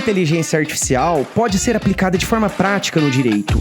inteligência artificial pode ser aplicada de forma prática no direito?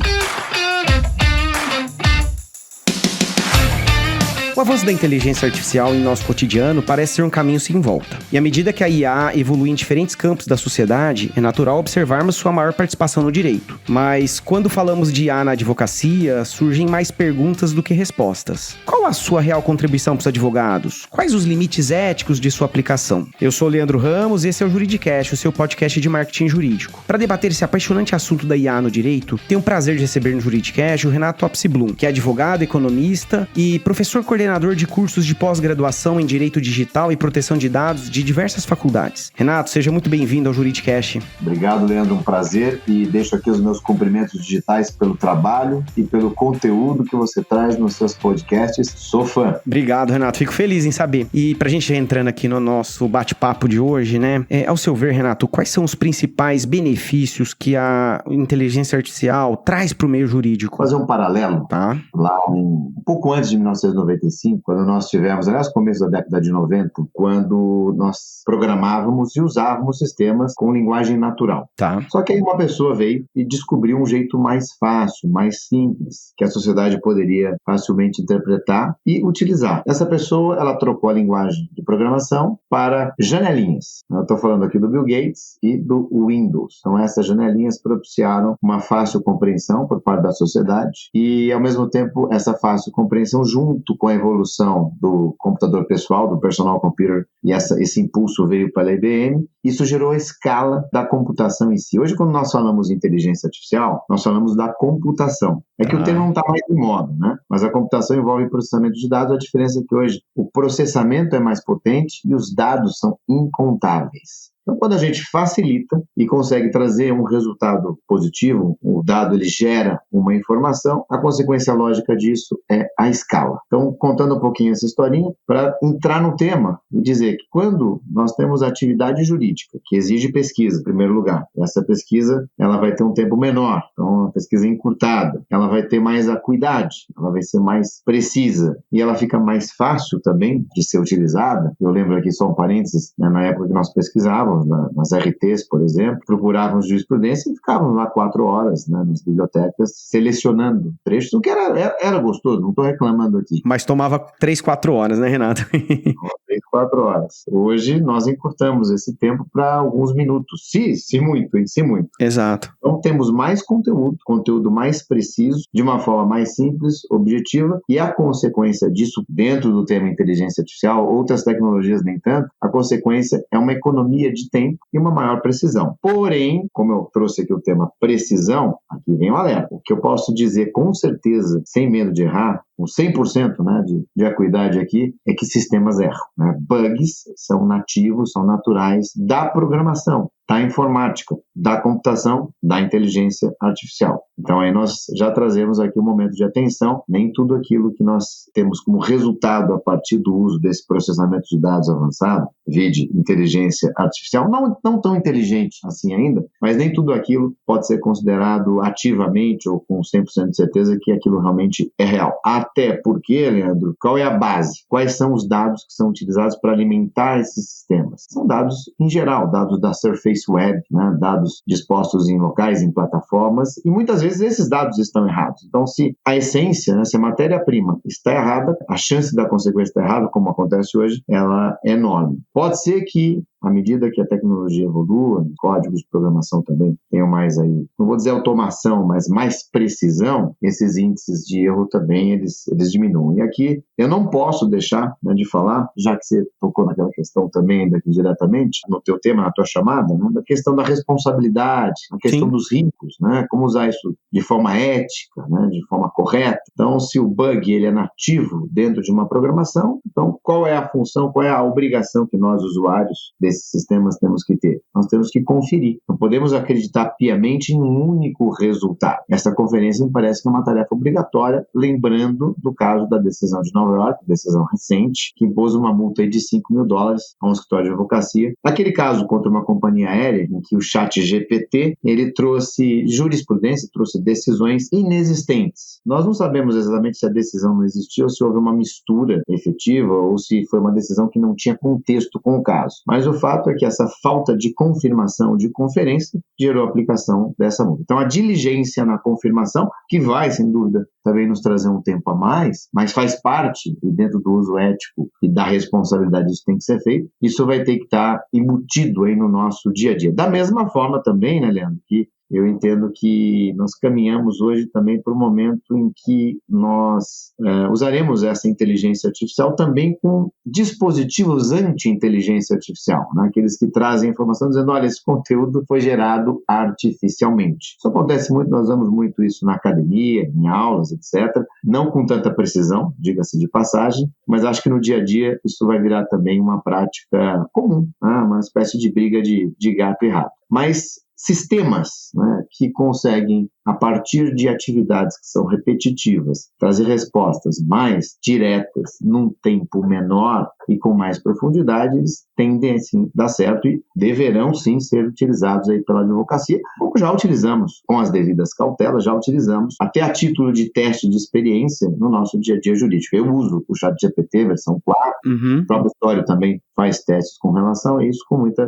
O avanço da inteligência artificial em nosso cotidiano parece ser um caminho sem volta. E à medida que a IA evolui em diferentes campos da sociedade, é natural observarmos sua maior participação no direito. Mas quando falamos de IA na advocacia, surgem mais perguntas do que respostas. Qual a sua real contribuição para os advogados? Quais os limites éticos de sua aplicação? Eu sou Leandro Ramos e esse é o Juridicast, o seu podcast de marketing jurídico. Para debater esse apaixonante assunto da IA no direito, tenho o prazer de receber no Juridicast o Renato Apciblum, que é advogado, economista e professor coordenador de cursos de pós-graduação em Direito Digital e Proteção de Dados de diversas faculdades. Renato, seja muito bem-vindo ao Juridicast. Obrigado, Leandro, um prazer, e deixo aqui os meus cumprimentos digitais pelo trabalho e pelo conteúdo que você traz nos seus podcasts. Sou fã. Obrigado, Renato, fico feliz em saber. E pra gente entrando aqui no nosso bate-papo de hoje, né, ao seu ver, Renato, quais são os principais benefícios que a inteligência artificial traz para o meio jurídico? Vou fazer um paralelo. Tá. Lá um pouco antes de 1995, quando nós tivemos, aliás, começo da década de 90, quando nós programávamos e usávamos sistemas com linguagem natural. Tá. Só que aí uma pessoa veio e descobriu um jeito mais fácil, mais simples, que a sociedade poderia facilmente interpretar e utilizar. Essa pessoa, ela trocou a linguagem de programação para janelinhas. Eu estou falando aqui do Bill Gates e do Windows. Então, essas janelinhas propiciaram uma fácil compreensão por parte da sociedade e, ao mesmo tempo, essa fácil compreensão junto com a evolução do computador pessoal, do personal computer, e esse impulso veio pela IBM, isso gerou a escala da computação em si. Hoje, quando nós falamos de inteligência artificial, nós falamos da computação. É que o termo não está mais em moda, né? Mas a computação envolve processamento de dados, a diferença é que hoje o processamento é mais potente e os dados são incontáveis. Então, quando a gente facilita e consegue trazer um resultado positivo, o dado ele gera uma informação, a consequência lógica disso é a escala. Então, contando um pouquinho essa historinha, para entrar no tema e dizer que quando nós temos atividade jurídica, que exige pesquisa, em primeiro lugar, essa pesquisa ela vai ter um tempo menor, então uma pesquisa encurtada, ela vai ter mais acuidade, ela vai ser mais precisa e ela fica mais fácil também de ser utilizada. Eu lembro aqui só um parênteses, né, na época que nós pesquisávamos, nas RTs, por exemplo, procurávamos jurisprudência e ficávamos lá 4 horas, né, nas bibliotecas, selecionando trechos, o que era gostoso, não estou reclamando aqui. Mas tomava 3, 4 horas, né, Renato? 3, 4 horas. Hoje nós encurtamos esse tempo para alguns minutos, se muito. Exato. Então temos mais conteúdo mais preciso, de uma forma mais simples, objetiva, e a consequência disso, dentro do tema inteligência artificial, outras tecnologias nem tanto, a consequência é uma economia de tempo e uma maior precisão. Porém, como eu trouxe aqui o tema precisão, aqui vem o alerta. O que eu posso dizer com certeza, sem medo de errar, com 100%, né, de acuidade aqui, é que sistemas erram, né? Bugs são nativos, são naturais da programação, da informática, da computação, da inteligência artificial. Então aí nós já trazemos aqui um momento de atenção, nem tudo aquilo que nós temos como resultado a partir do uso desse processamento de dados avançado, vide inteligência artificial, não tão inteligente assim ainda, mas nem tudo aquilo pode ser considerado ativamente ou com 100% de certeza que aquilo realmente é real. Até porque, Leandro, qual é a base? Quais são os dados que são utilizados para alimentar esses sistemas? São dados em geral, dados da Surface Web, né? Dados dispostos em locais, em plataformas, e muitas vezes esses dados estão errados. Então, se a essência, né, se a matéria-prima está errada, a chance da consequência estar errada, como acontece hoje, ela é enorme. Pode ser que, à medida que a tecnologia evolua, códigos de programação também tenham mais aí, não vou dizer automação, mas mais precisão, esses índices de erro também, eles diminuem. E aqui eu não posso deixar, né, de falar, já que você tocou naquela questão também daqui diretamente, no teu tema, na tua chamada, né, da questão da responsabilidade, a questão dos riscos, né, como usar isso de forma ética, né, de forma correta. Então, se o bug ele é nativo dentro de uma programação, então qual é a função, qual é a obrigação que nós, usuários desses sistemas, temos que ter? Nós temos que conferir. Não podemos acreditar piamente em um único resultado. Essa conferência me parece que é uma tarefa obrigatória, lembrando do caso da decisão de Nova York, decisão recente, que impôs uma multa aí de $5 mil a um escritório de advocacia. Naquele caso contra uma companhia aérea, em que o ChatGPT, ele trouxe jurisprudência, trouxe decisões inexistentes. Nós não sabemos exatamente se a decisão não existiu, ou se houve uma mistura efetiva, ou se foi uma decisão que não tinha contexto com o caso. Mas o fato é que essa falta de confirmação de conferência gerou a aplicação dessa multa. Então, a diligência na confirmação, que vai, sem dúvida, também nos trazer um tempo a mais, mas faz parte, e dentro do uso ético e da responsabilidade isso tem que ser feito, isso vai ter que estar embutido aí no nosso dia a dia. Da mesma forma também, né, Leandro, que eu entendo que nós caminhamos hoje também para um momento em que nós usaremos essa inteligência artificial também com dispositivos anti-inteligência artificial, né? Aqueles que trazem informação dizendo, olha, esse conteúdo foi gerado artificialmente. Isso acontece muito, nós usamos muito isso na academia, em aulas, etc. Não com tanta precisão, diga-se de passagem, mas acho que no dia a dia isso vai virar também uma prática comum, né? Uma espécie de briga de gato e rato. Mas sistemas, né, que conseguem, a partir de atividades que são repetitivas, trazer respostas mais diretas, num tempo menor e com mais profundidade, eles tendem, sim, a dar certo e deverão, sim, ser utilizados aí pela advocacia, como já utilizamos, com as devidas cautelas, já utilizamos, até a título de teste de experiência no nosso dia a dia jurídico. Eu uso o ChatGPT versão 4, o próprio História também faz testes com relação a isso,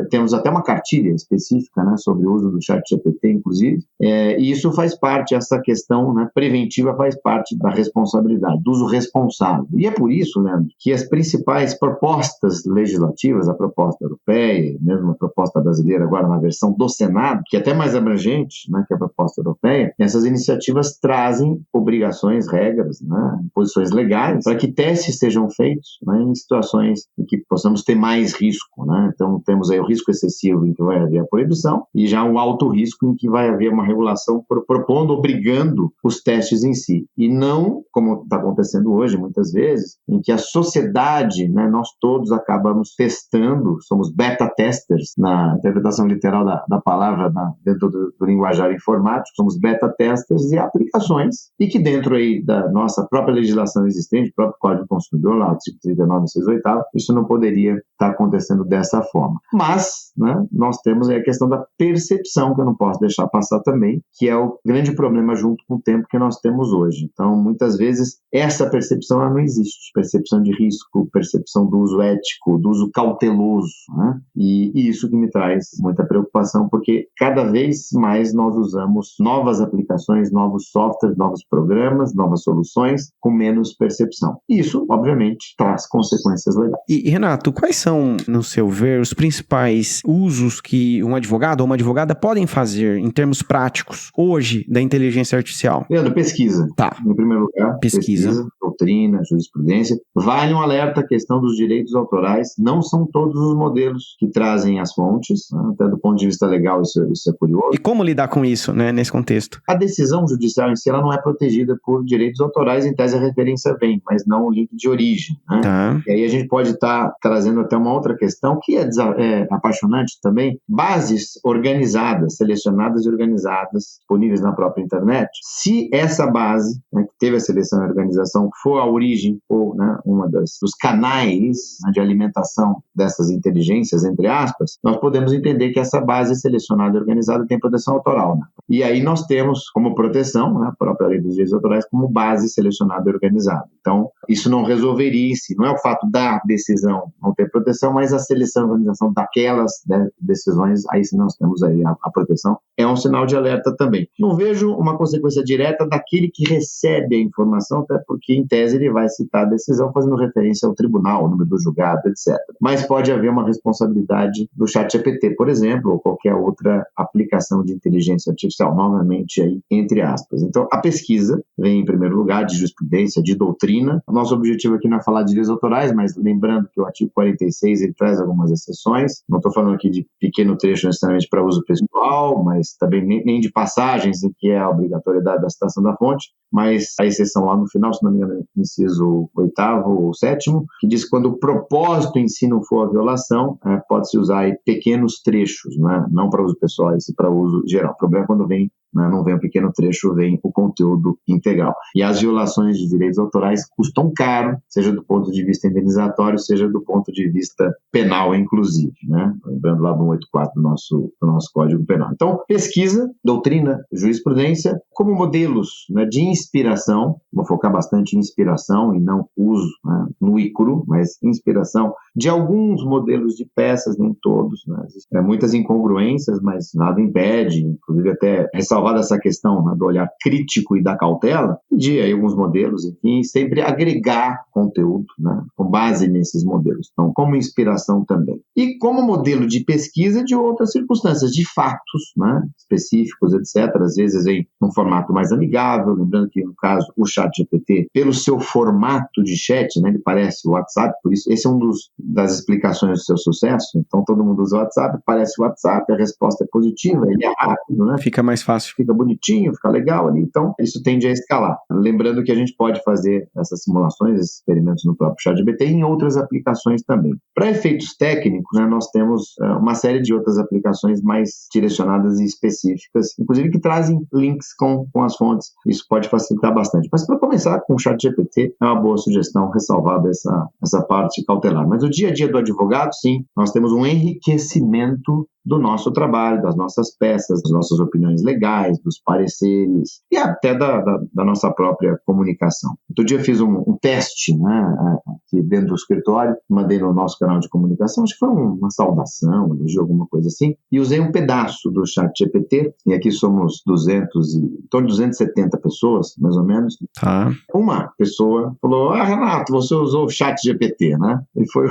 temos até uma cartilha específica, né, sobre o uso do ChatGPT, inclusive, e isso faz parte, essa questão, né, preventiva faz parte da responsabilidade, do uso responsável. E é por isso, Leandro, que as principais propostas legislativas, a proposta europeia, mesmo a proposta brasileira agora na versão do Senado, que é até mais abrangente, né, que a proposta europeia, essas iniciativas trazem obrigações, regras, né, posições legais, para que testes sejam feitos, né, em situações em que possamos ter mais risco, né? Então temos aí o risco excessivo em que vai haver a proibição e já o alto risco em que vai haver uma regulação propondo, obrigando os testes em si. E não, como está acontecendo hoje muitas vezes, em que a sociedade, né, nós todos acabamos testando, somos beta-testers, na interpretação literal da palavra dentro do linguajar informático, somos beta-testers e aplicações, e que dentro aí da nossa própria legislação existente, o próprio Código do Consumidor, lá, artigo 39, 68, isso não poderia estar acontecendo dessa forma. Mas, né, nós temos aí a questão da percepção, que eu não posso deixar passar também, que é o grande problema junto com o tempo que nós temos hoje. Então, muitas vezes, essa percepção ela não existe. Percepção de risco, percepção do uso ético, do uso cauteloso, né? E isso que me traz muita preocupação, porque cada vez mais nós usamos novas aplicações, novos softwares, novos programas, novas soluções, com menos percepção. E isso, obviamente, traz consequências legais. E, Renato, quais são, no seu ver, os principais usos que um advogado ou uma advogada podem fazer, em termos práticos, hoje, da inteligência artificial? Leandro, pesquisa. Tá. Em primeiro lugar, pesquisa, doutrina, jurisprudência. Vale um alerta à questão dos direitos autorais. Não são todos os modelos que trazem as fontes, né? Até do ponto de vista legal isso é curioso. E como lidar com isso, né, nesse contexto? A decisão judicial em si ela não é protegida por direitos autorais, em tese a referência vem, mas não o link de origem, né? Tá. E aí a gente pode estar trazendo até uma outra questão que é apaixonante também, bases organizadas, selecionadas e organizadas, disponíveis na própria internet. Se essa base, né, que teve a seleção e a organização, for a origem ou, né, uma dos canais, né, de alimentação dessas inteligências, entre aspas, nós podemos entender que essa base selecionada e organizada tem proteção autoral, né? E aí nós temos como proteção, né, a própria lei dos direitos autorais, como base selecionada e organizada. Então, isso não resolveria em si, não é o fato da decisão não ter proteção, mas a seleção e organização daquelas, né, decisões, aí sim nós temos aí a proteção, é um sinal de alerta também. Não vejo uma consequência direta daquele que recebe a informação, até porque em tese ele vai citar a decisão fazendo referência ao tribunal, o número do julgado, etc. Mas pode haver uma responsabilidade do ChatGPT, por exemplo, ou qualquer outra aplicação de inteligência artificial, novamente aí, entre aspas. Então, a pesquisa vem em primeiro lugar de jurisprudência, de doutrina. O nosso objetivo aqui não é falar de direitos autorais, mas lembrando que o artigo 46 ele traz algumas exceções. Não estou falando aqui de pequeno trecho necessariamente para uso pessoal, mas também nem de passagens em que é a obrigatoriedade da citação da fonte, mas a exceção lá no final, se não me engano, inciso 8º ou 7º, que diz que quando o propósito em si não for a violação, pode-se usar aí pequenos trechos, né? Não para uso pessoal, e para uso geral. O problema é quando vem né? Não vem um pequeno trecho, vem o conteúdo integral. E as violações de direitos autorais custam caro, seja do ponto de vista indenizatório, seja do ponto de vista penal, inclusive, né? Lembrando lá do 184 do nosso Código Penal. Então, pesquisa, doutrina, jurisprudência, como modelos, né, de inspiração, vou focar bastante em inspiração e não uso, né, no icru, mas inspiração de alguns modelos de peças, nem todos, né? Existem muitas incongruências, mas nada impede, inclusive até ressalvada essa questão, né, do olhar crítico e da cautela, de aí alguns modelos, enfim, sempre agregar conteúdo, né, com base nesses modelos. Então, como inspiração também. E como modelo de pesquisa de outras circunstâncias, de fatos, né, específicos, etc., às vezes em um formato mais amigável, lembrando que, no caso, o ChatGPT, pelo seu formato de chat, né, ele parece o WhatsApp, por isso, esse é das explicações do seu sucesso. Então, todo mundo usa o WhatsApp, parece o WhatsApp, a resposta é positiva, ele é rápido, né? Fica mais fácil. Fica bonitinho, fica legal ali. Então, isso tende a escalar. Lembrando que a gente pode fazer essas simulações, esses experimentos no próprio ChatGPT e em outras aplicações também. Para efeitos técnicos, né, nós temos uma série de outras aplicações mais direcionadas e específicas, inclusive que trazem links com as fontes. Isso pode facilitar bastante. Mas para começar com o ChatGPT, é uma boa sugestão, ressalvada essa parte cautelar. Mas o dia a dia do advogado, sim, nós temos um enriquecimento do nosso trabalho, das nossas peças, das nossas opiniões legais, dos pareceres e até da nossa própria comunicação. Outro dia eu fiz um teste, né, aqui dentro do escritório, mandei no nosso canal de comunicação, acho que foi uma saudação, um elogio, alguma coisa assim, e usei um pedaço do ChatGPT, e aqui somos 270 pessoas, mais ou menos. Tá. Uma pessoa falou, Renato, você usou o ChatGPT, né? E foi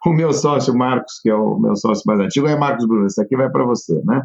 o meu sócio, Marcos, que é o meu sócio mais antigo, é Marcos Bruno, isso aqui vai para você, né?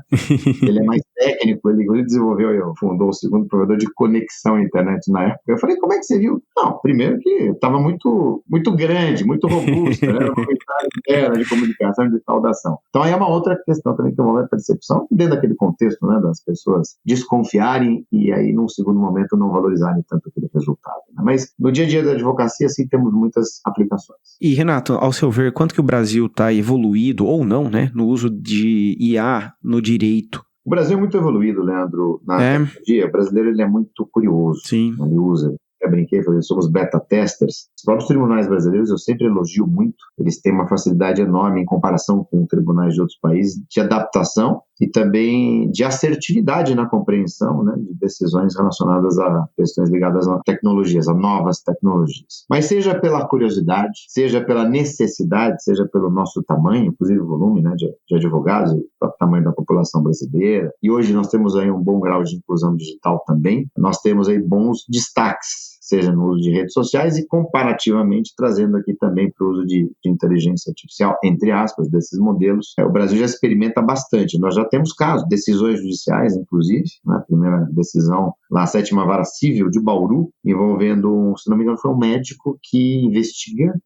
Ele é mais técnico, ele desenvolveu e fundou o segundo provedor de conexão à internet na época. Eu falei, como é que você viu? Não, primeiro que estava muito, muito grande, muito robusto, né? Era uma mensagem interna de comunicação, de saudação. Então aí é uma outra questão também que envolve a percepção, dentro daquele contexto, né, das pessoas desconfiarem e aí num segundo momento não valorizarem tanto aquele resultado, né? Mas no dia a dia da advocacia, sim, temos muitas aplicações. E Renato, ao seu ver, quanto que o Brasil está evoluído, ou não, né, no uso de IA no direito? O Brasil é muito evoluído, Leandro, na tecnologia. O brasileiro ele é muito curioso. Sim. Ele usa. Eu brinquei, falei, somos beta-testers. Os próprios tribunais brasileiros eu sempre elogio muito. Eles têm uma facilidade enorme em comparação com tribunais de outros países de adaptação e também de assertividade na compreensão, né, de decisões relacionadas a questões ligadas a tecnologias, a novas tecnologias. Mas seja pela curiosidade, seja pela necessidade, seja pelo nosso tamanho, inclusive o volume, né, de advogados, o tamanho da população brasileira, e hoje nós temos aí um bom grau de inclusão digital também, nós temos aí bons destaques, seja no uso de redes sociais e comparativamente trazendo aqui também para o uso de inteligência artificial, entre aspas, desses modelos. O Brasil já experimenta bastante. Nós já temos casos, decisões judiciais, inclusive, né? A primeira decisão lá, a 7ª Vara Civil de Bauru, envolvendo, se não me engano, foi um médico que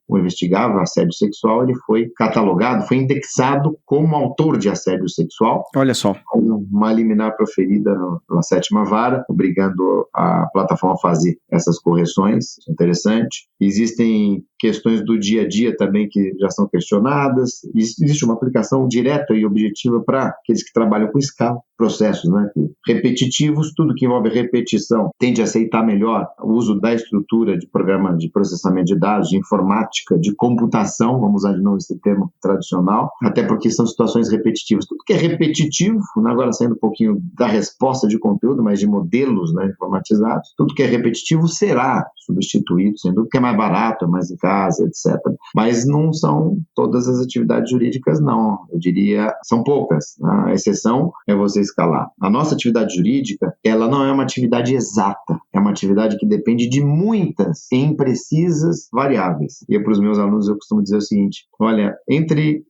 investigava assédio sexual, ele foi catalogado, foi indexado como autor de assédio sexual. Olha só. Uma liminar proferida pela 7ª Vara, obrigando a plataforma a fazer essas correções, isso é interessante. Existem questões do dia a dia também que já são questionadas. Existe uma aplicação direta e objetiva para aqueles que trabalham com escala, processos, né, repetitivos, tudo que envolve repetição tende a aceitar melhor o uso da estrutura de programa de processamento de dados, de informática, de computação, vamos usar de novo esse termo tradicional, até porque são situações repetitivas. Tudo que é repetitivo, agora saindo um pouquinho da resposta de conteúdo, mas de modelos, né, informatizados, tudo que é repetitivo será substituído, sendo que é mais barato, é mais eficaz, etc. Mas não são todas as atividades jurídicas, não. Eu diria, são poucas. A exceção é você escalar. A nossa atividade jurídica, ela não é uma atividade exata. É uma atividade que depende de muitas e imprecisas variáveis. E para os meus alunos eu costumo dizer o seguinte, olha,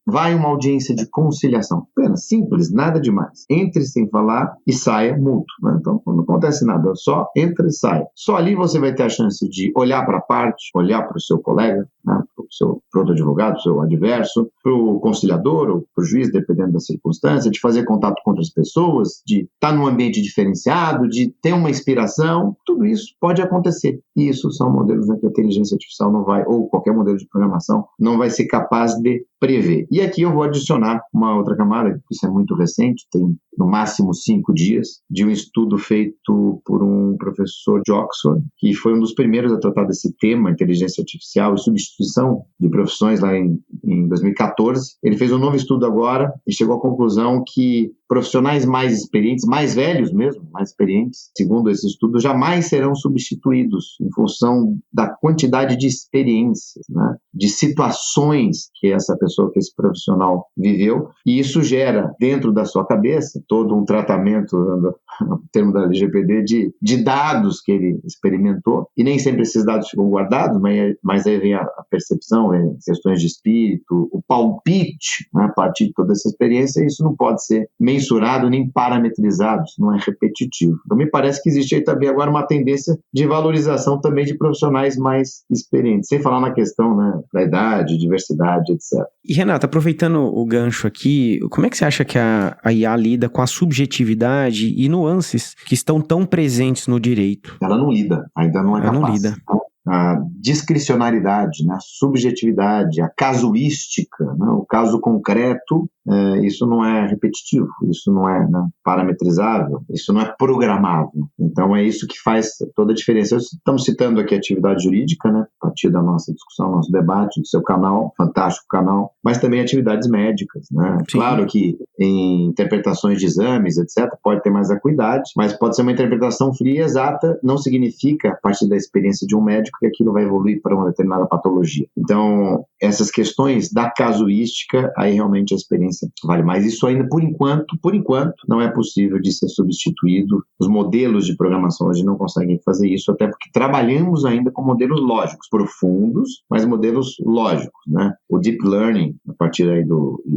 vai uma audiência de conciliação, apenas simples, nada demais. Entre sem falar e saia mútuo, né? Então, não acontece nada, só entra e sai. Só ali você vai ter a chance de olhar para a parte, olhar para o seu colega, né? Para o outro advogado, para o seu adverso, para o conciliador ou para o juiz, dependendo da circunstância, de fazer contato com outras pessoas, de estar num ambiente diferenciado, de ter uma inspiração, tudo isso pode acontecer. E isso são modelos, né, que a inteligência artificial não vai, ou qualquer modelo de programação, não vai ser capaz de prever. E aqui eu vou adicionar uma outra camada, que isso é muito recente, tem no máximo 5 dias, de um estudo feito por um professor de Oxford, que foi um dos primeiros a tratar desse tema, inteligência artificial e substituição de profissões lá em 2014. Ele fez um novo estudo agora e chegou à conclusão que profissionais mais experientes, mais velhos mesmo, mais experientes, segundo esse estudo, jamais serão substituídos em função da quantidade de experiências, né, de situações que essa pessoa, que esse profissional viveu, e isso gera dentro da sua cabeça todo um tratamento, no termo da LGPD, de dados que ele experimentou, e nem sempre esses dados ficam guardados, mas aí vem a percepção, vem questões de espírito, o palpite, né, a partir de toda essa experiência, e isso não pode ser mensurado nem parametrizado, isso não é repetitivo. Então me parece que existe aí também agora uma tendência de valorização também de profissionais mais experientes, sem falar na questão, né, da idade, diversidade, etc. E Renato, aproveitando o gancho aqui, como é que você acha que a IA lida com a subjetividade e nuances que estão tão presentes no direito? Ela não lida, ainda não é capaz. Ela não lida. A discricionariedade, né, a subjetividade, a casuística, né, o caso concreto, isso não é repetitivo, isso não é, né, parametrizável, isso não é programável. Então é isso que faz toda a diferença. Estamos citando aqui a atividade jurídica, né, a partir da nossa discussão, nosso debate, do seu canal, fantástico canal, mas também atividades médicas, né? Claro que em interpretações de exames, etc., pode ter mais acuidade, mas pode ser uma interpretação fria e exata, não significa, a partir da experiência de um médico, que aquilo vai evoluir para uma determinada patologia. Então, essas questões da casuística, aí realmente a experiência vale mais. Isso ainda, por enquanto, não é possível de ser substituído. Os modelos de programação hoje não conseguem fazer isso, até porque trabalhamos ainda com modelos lógicos, profundos, mas modelos lógicos, né? O Deep Learning, a partir aí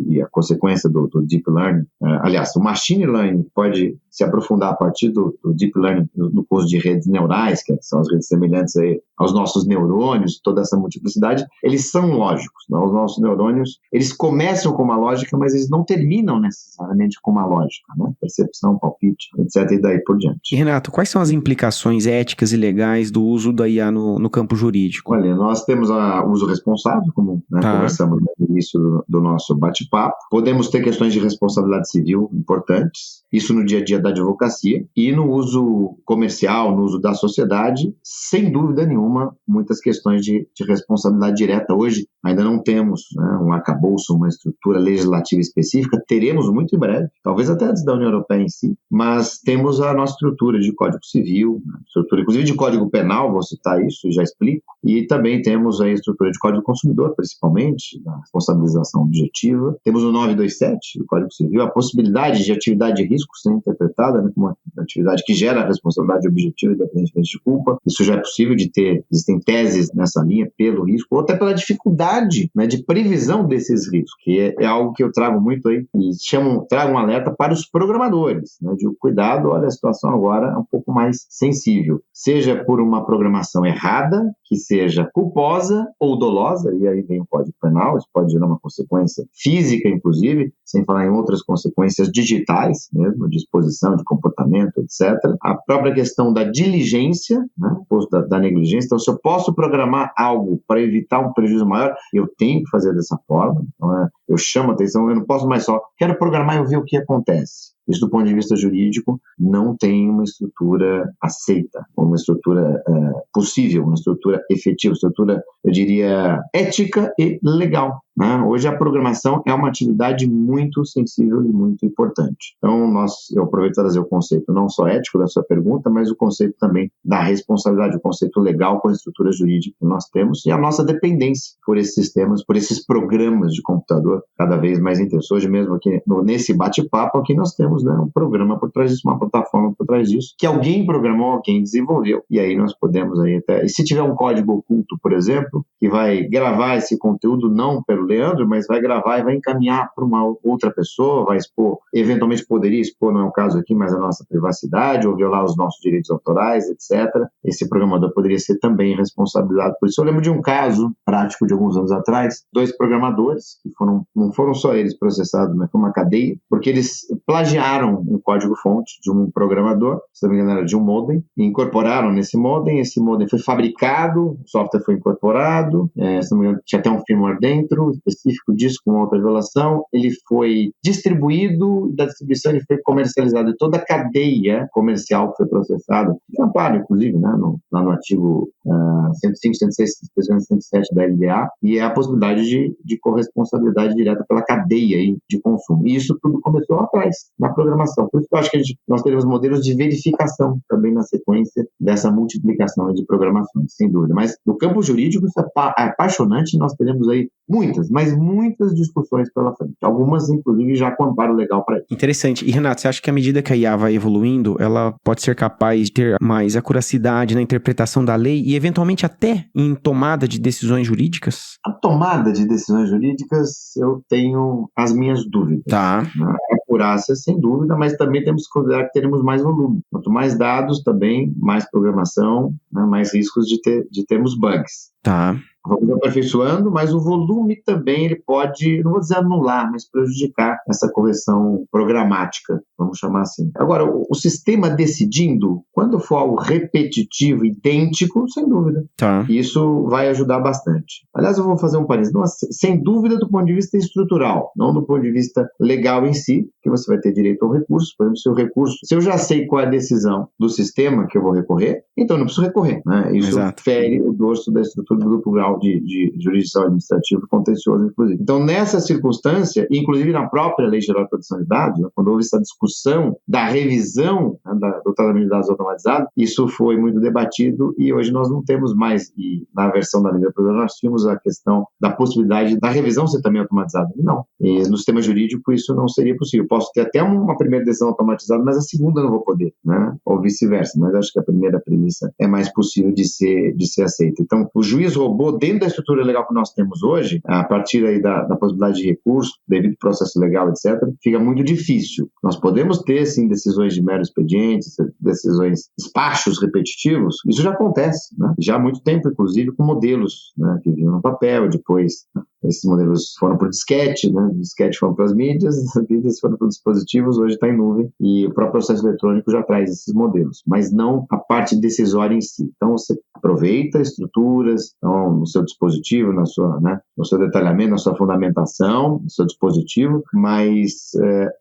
e a consequência do Deep Learning, aliás, o Machine Learning pode se aprofundar a partir do Deep Learning no curso de redes neurais, que são as redes semelhantes aí aos nossos neurônios, toda essa multiplicidade, eles são lógicos, né? Os nossos neurônios, eles começam com uma lógica, mas eles não terminam necessariamente com uma lógica, né? Percepção, palpite, etc. e daí por diante. E Renato, quais são as implicações éticas e legais do uso da IA no campo jurídico? Olha, nós temos o uso responsável, como, né, conversamos no início do nosso bate-papo. Podemos ter questões de responsabilidade civil importantes, isso no dia a dia da advocacia, e no uso comercial, no uso da sociedade, sem dúvida nenhuma, muitas questões de responsabilidade direta. Hoje ainda não temos, né, um arcabouço, uma estrutura legislativa específica, teremos muito em breve, talvez até antes da União Europeia em si, mas temos a nossa estrutura de Código Civil, estrutura inclusive de Código Penal, vou citar isso, já explico, e também temos a estrutura de Código Consumidor, principalmente, da responsabilização objetiva. Temos o 927 do Código Civil, a possibilidade de atividade de risco ser interpretada, né, como uma atividade que gera responsabilidade objetiva independentemente de culpa. Isso já é possível de ter, existem teses nessa linha pelo risco, ou até pela dificuldade, né, de previsão desses riscos, que é algo que eu trago muito aí, e trago um alerta para os programadores, né, de cuidado, olha, a situação agora é um pouco mais sensível, seja por uma programação errada, que seja culposa ou dolosa, e aí vem o Código Penal, isso pode gerar uma consequência física, inclusive, sem falar em outras consequências digitais, mesmo, de exposição, de comportamento, etc. A própria questão da diligência, né, da negligência. Então, se eu posso programar algo para evitar um prejuízo maior, eu tenho que fazer dessa forma. Então, eu chamo a atenção, eu não posso mais só, quero programar e eu ver o que acontece. Isso, do ponto de vista jurídico, não tem uma estrutura aceita, uma estrutura possível, uma estrutura efetiva, uma estrutura, eu diria, ética e legal, né? Hoje a programação é uma atividade muito sensível e muito importante. Então, eu aproveito para trazer o conceito não só ético da sua pergunta, mas o conceito também da responsabilidade, o conceito legal com a estrutura jurídica que nós temos e a nossa dependência por esses sistemas, por esses programas de computador cada vez mais intensos. Hoje mesmo, aqui nesse bate-papo, aqui nós temos, né, um programa por trás disso, uma plataforma por trás disso, que alguém programou, alguém desenvolveu, e aí nós podemos aí até... E se tiver um código oculto, por exemplo, que vai gravar esse conteúdo não pelo Leandro, mas vai gravar e vai encaminhar para uma outra pessoa, vai expor, eventualmente poderia expor, não é o caso aqui, mas a nossa privacidade, ou violar os nossos direitos autorais, etc. Esse programador poderia ser também responsabilizado por isso. Eu lembro de um caso prático de alguns anos atrás, 2 programadores, que não foram só eles processados, mas foi uma cadeia, porque eles plagiaram um código-fonte de um programador, se não me engano era de um modem, e incorporaram nesse modem, esse modem foi fabricado, o software foi incorporado, se não me engano tinha até um firmware dentro, específico disso com outra violação, ele foi distribuído, da distribuição ele foi comercializado, e toda a cadeia comercial que foi processada, que amparo, inclusive, né, lá no artigo 105, 106, 107 da LDA, e é a possibilidade de corresponsabilidade direta pela cadeia aí de consumo. E isso tudo começou lá atrás, na programação. Por isso que eu acho que nós teremos modelos de verificação também na sequência dessa multiplicação de programações, sem dúvida. Mas no campo jurídico isso é apaixonante, nós teremos aí muitas, mas muitas discussões pela frente. Algumas, inclusive, já com amparo legal para isso. Interessante. E, Renato, você acha que à medida que a IA vai evoluindo, ela pode ser capaz de ter mais acuracidade na interpretação da lei e, eventualmente, até em tomada de decisões jurídicas? A tomada de decisões jurídicas, eu tenho as minhas dúvidas. Tá. A acurácia, sem dúvida, mas também temos que considerar que teremos mais volume. Quanto mais dados, também mais programação, né, mais riscos de termos bugs. Tá. Vamos aperfeiçoando, mas o volume também ele pode, não vou dizer anular, mas prejudicar essa correção programática, vamos chamar assim. Agora, o sistema decidindo, quando for algo repetitivo, idêntico, sem dúvida. Tá. Isso vai ajudar bastante. Aliás, eu vou fazer um parênteses. Sem dúvida do ponto de vista estrutural, não do ponto de vista legal em si, que você vai ter direito ao recurso. Por exemplo, se eu já sei qual é a decisão do sistema que eu vou recorrer, então eu não preciso recorrer, né? Isso fere o dorso da estrutura do grupo grau de jurisdição administrativa e contencioso, inclusive. Então, nessa circunstância, inclusive na própria Lei Geral de Proteção de Dados, né, quando houve essa discussão da revisão, né, do tratamento de dados automatizado, isso foi muito debatido e hoje nós não temos mais, e na versão da lei da programa nós tínhamos a questão da possibilidade da revisão ser também automatizada. Não. E no sistema jurídico isso não seria possível. Posso ter até uma primeira decisão automatizada, mas a segunda não vou poder, né? Ou vice-versa. Mas acho que a primeira premissa é mais possível de ser aceita. Então, o juiz robô, dentro da estrutura legal que nós temos hoje, a partir aí da possibilidade de recurso, devido ao processo legal, etc., fica muito difícil. Nós podemos ter, sim, decisões de mero expediente, decisões, despachos repetitivos, isso já acontece, né? Já há muito tempo, inclusive, com modelos, né, que vinham no papel, depois esses modelos foram para o disquete, né? O disquete foram para as mídias, as mídias foram para os dispositivos, hoje está em nuvem, e o próprio processo eletrônico já traz esses modelos, mas não a parte decisória em si. Então, você aproveita estruturas, então, no seu dispositivo, no seu detalhamento, na sua fundamentação, no seu dispositivo, mas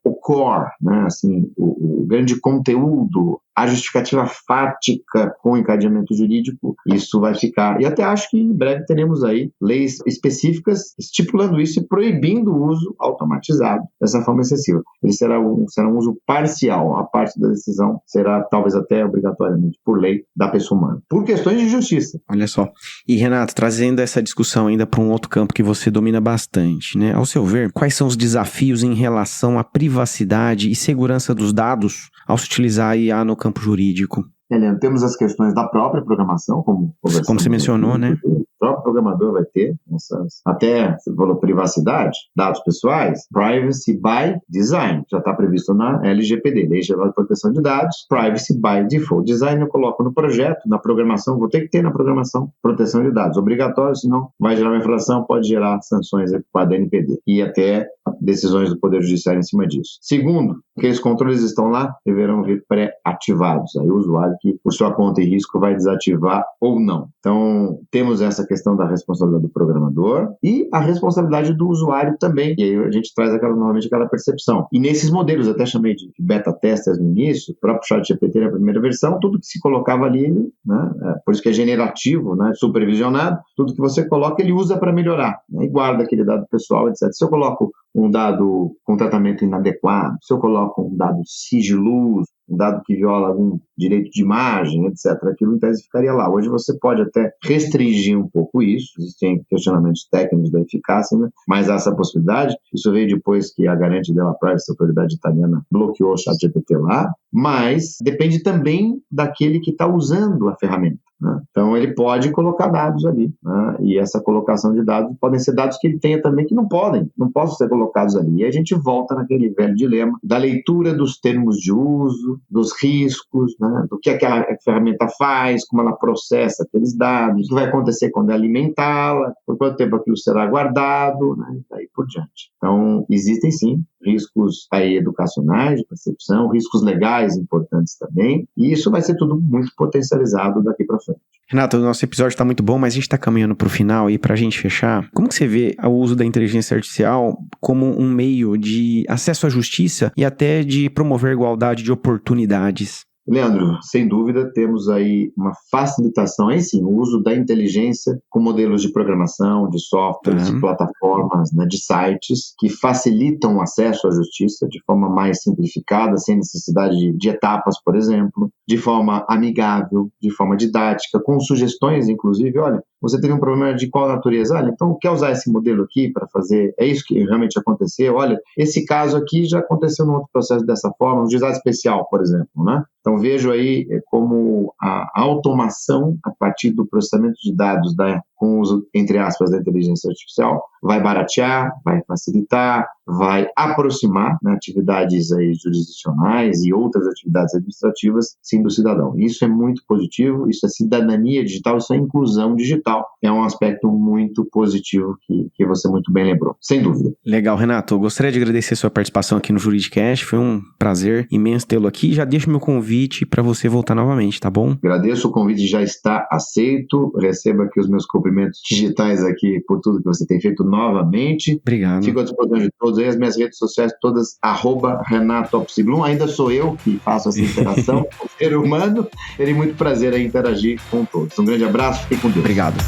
o core, né, assim, o grande conteúdo, a justificativa fática com encadeamento jurídico, isso vai ficar. E até acho que em breve teremos aí leis específicas estipulando isso e proibindo o uso automatizado dessa forma excessiva. Ele será um uso parcial. A parte da decisão será talvez até obrigatoriamente por lei da pessoa humana, por questões de justiça. Olha só. E Renato, trazendo essa discussão ainda para um outro campo que você domina bastante, né? Ao seu ver, quais são os desafios em relação à privacidade e segurança dos dados ao se utilizar a IA no campo jurídico? Helena, temos as questões da própria programação, como você mencionou, né? O próprio programador vai ter essas, até, você falou privacidade, dados pessoais, privacy by design, já está previsto na LGPD, Lei Geral de Proteção de Dados, privacy by default. Design eu coloco no projeto, na programação, vou ter que ter na programação proteção de dados, obrigatório, senão vai gerar uma infração, pode gerar sanções para a NPD e até decisões do Poder Judiciário em cima disso. Segundo, aqueles controles estão lá, deverão vir pré-ativados. Aí o usuário que, por sua conta e risco, vai desativar ou não. Então, temos essa questão da responsabilidade do programador e a responsabilidade do usuário também. E aí a gente traz novamente aquela percepção. E nesses modelos, até chamei de beta testers no início, o próprio ChatGPT na primeira versão, tudo que se colocava ali, né, por isso que é generativo, né, supervisionado, tudo que você coloca, ele usa para melhorar, né, e guarda aquele dado pessoal, etc. Se eu coloco um dado com tratamento inadequado, se eu coloco um dado sigiloso, um dado que viola algum direito de imagem, etc., aquilo em tese ficaria lá. Hoje você pode até restringir um pouco isso, existem questionamentos técnicos da eficácia, né? Mas há essa possibilidade. Isso veio depois que a Garante della Privacy, a autoridade italiana, bloqueou o ChatGPT lá, mas depende também daquele que está usando a ferramenta, né? Então ele pode colocar dados ali, né? E essa colocação de dados podem ser dados que ele tenha também que não possam ser colocados ali. E a gente volta naquele velho dilema da leitura dos termos de uso, dos riscos, né? Do que aquela ferramenta faz, como ela processa aqueles dados, o que vai acontecer quando alimentá-la, por quanto tempo aquilo será guardado, né? E daí por diante. Então existem sim riscos aí educacionais, de percepção, riscos legais importantes também, e isso vai ser tudo muito potencializado daqui para frente. Renato, o nosso episódio está muito bom, mas a gente está caminhando para o final e para a gente fechar, como que você vê o uso da inteligência artificial como um meio de acesso à justiça e até de promover a igualdade de oportunidades? Leandro, sem dúvida, temos aí uma facilitação, aí sim, o uso da inteligência com modelos de programação, de softwares, de plataformas, né, de sites, que facilitam o acesso à justiça de forma mais simplificada, sem necessidade de etapas, por exemplo, de forma amigável, de forma didática, com sugestões, inclusive, olha, você teve um problema de qual natureza? Olha, então quer usar esse modelo aqui para fazer, é isso que realmente aconteceu? Olha, esse caso aqui já aconteceu num outro processo dessa forma, um juizado especial, por exemplo, né? Então vejo aí como a automação a partir do processamento de dados com o uso, entre aspas, da inteligência artificial, vai baratear, vai facilitar, vai aproximar, né, atividades aí jurisdicionais e outras atividades administrativas, sim, do cidadão. Isso é muito positivo, isso é cidadania digital, isso é inclusão digital. É um aspecto muito positivo que você muito bem lembrou, sem dúvida. Legal, Renato. Eu gostaria de agradecer a sua participação aqui no Juridicast. Foi um prazer imenso tê-lo aqui. Já deixo meu convite para você voltar novamente, tá bom? Agradeço, o convite já está aceito. Receba aqui os meus cumprimentos digitais aqui por tudo que você tem feito novamente. Obrigado. Fico à disposição de todos aí. As minhas redes sociais todas, @RenatoPsiglum. Ainda sou eu que faço essa interação com o ser humano. Terei muito prazer em interagir com todos. Um grande abraço, fique com Deus. Obrigado.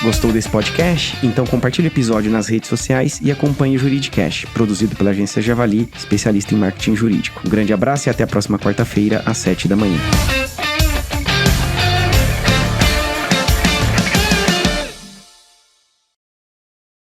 Gostou desse podcast? Então compartilhe o episódio nas redes sociais e acompanhe o Juridicast, produzido pela agência Javali, especialista em marketing jurídico. Um grande abraço e até a próxima quarta-feira, às 7 da manhã.